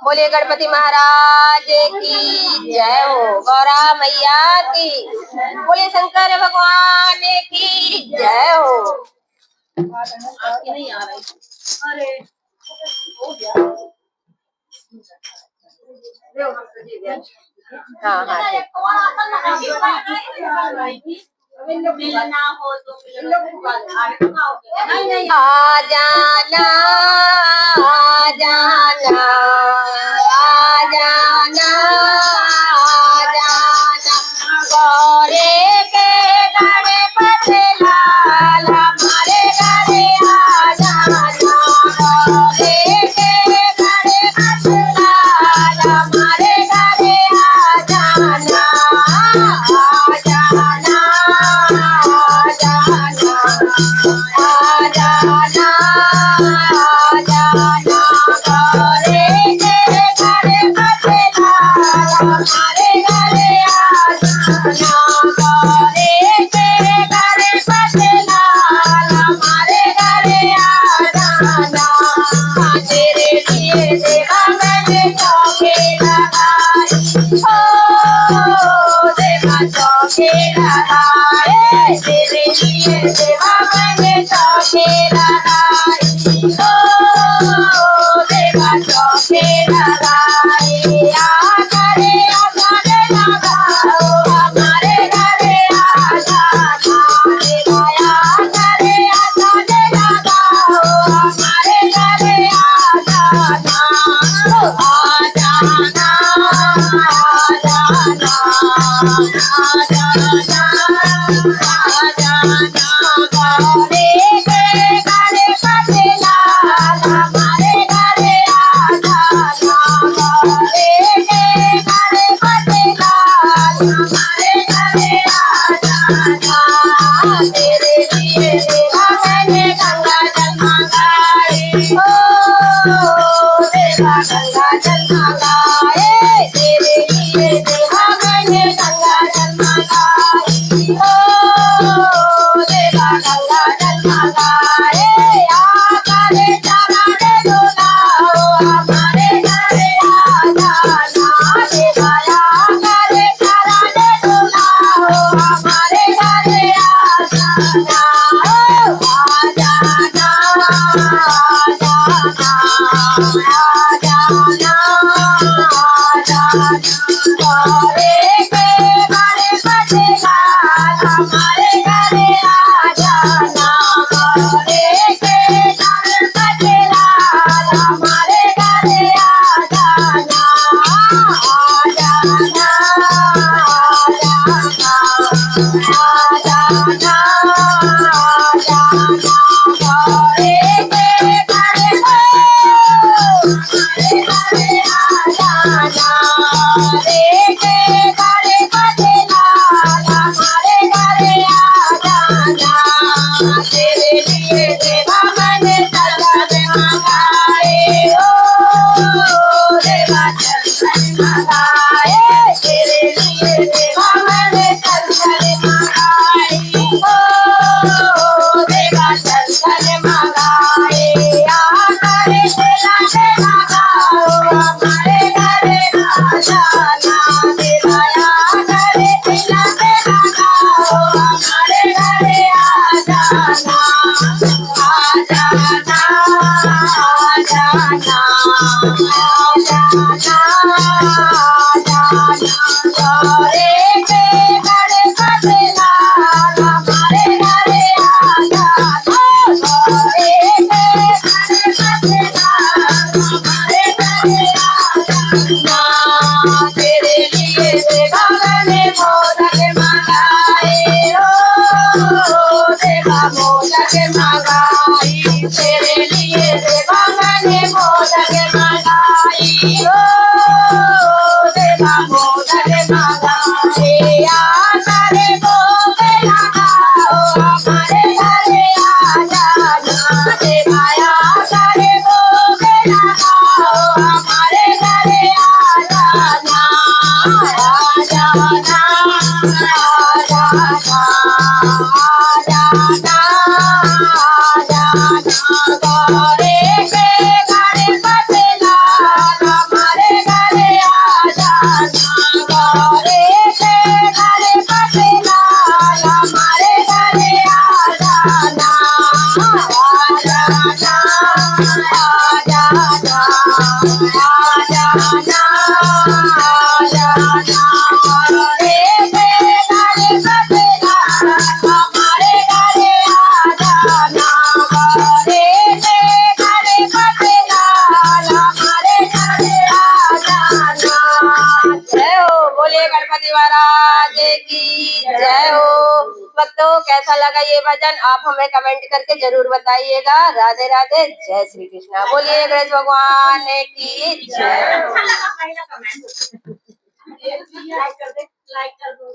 बोलिए गणपति महाराज की जय हो। गौरा मैया की बोलिए, शंकर भगवान की जय हो। आपकी नहीं आ रही। अरे हाँ हाँ मिलना हो तो आ जाना, आ जाना, आ जाना, आ जाना, गौरे के गणपति लाल हमारे घरे आ जाना। गौरे के गणपति लाल हमारे घरे आ जाना। आ जाना, आ जाना, आ जाना, आ जाना, गौरे के गणपति लाल हमारे घरे आ जाना। गौरे के गणपति लाल हमारे घरे आ जाना। तेरे लिए देवा मैंने चौके लगाई, ओ देवा चौके लगाए। तेरे लिए देवा मैंने चौके लगाई, ओ देवा चौके लगाए। आकर आकर लगाओ हमारे घरे आ जाना। देवाया आकर आकर लगाओ हमारे घरे आ जाना। आ जाना, आ जाना, आ जाना, आ जाना, गौरे के गणपति लाल हमारे घरे आ जाना। गौरे के गणपति लाल हमारे घरे आ जाना। तेरे लिए देवा मैंने गंगा जल मंगाई, ओ देवा गंगा जल मंगाए। तेरे लिए देवा मैंने गंगा जल मंगाई, ओ देवा गंगा जल मंगाए। आकर चरण डोलाओ हमारे घरे आ जाना। देवाया आकर चरण डोलाओ हमारे घरे आ जाना। आ जाना, आ जाना, आ जाना, आ जाना, गौरे के गणपति लाल हमारे घरे आ जाना। गौरे के गणपति लाल हमारे घरे आ जाना। आ जाना, आ जाना, आ जाना, आ जाना, गौरे के गणपति हमारे घरे आ जाना। गौरे के गणपति लाल हमारे घरे आ जाना। तेरे लिए देवा मैंने चंदन मंगाए, ओ देवा चंदन मंगाए। तेरे लिए देवा मैंने चंदन मंगाए, ओ देवा चंदन मंगाए। आकर तेला से लगाओ हमारे घरे आ जाना। देवाया आकर तेला से लगाओ हमारे घरे आ जाना। आ जाना, आ जाना, आ जाना, आ जाना, गौरे के गणपति लाल हमारे घरे आ जाना। गौरे के गणपति लाल हमारे घरे आ जाना। तेरे लिए देवा मैंने मोदक मंगाए, ओ देवा मोदक मंगाई। तेरे लिए देवा मैंने मोदक मंगाई, ओ देवा मोदक मंगाए। आकर भोग लगाओ हमारे घरे आ जाना। देवाया आकर भोग लगाओ हमारे घरे आ जाना। आ जाना, आ जाना, आ जाना, आ जाना, गौरे के गणपति लाल हमारे आ जाना, आ जाना, आ जाना। रे रे गारे बदला, हमारे गारे आ जाना। रे रे गारे बदला, हमारे गारे आ जाना। जय हो, बोलिए गणपति महाराज की जय हो। भक्तों, कैसा लगा ये भजन आप हमें कमेंट करके जरूर बताइएगा। राधे राधे, जय श्री कृष्णा। बोलिए गणेश भगवान की जय। अच्छा लगा, पहला कमेंट लाइक कर दे, लाइक कर दो।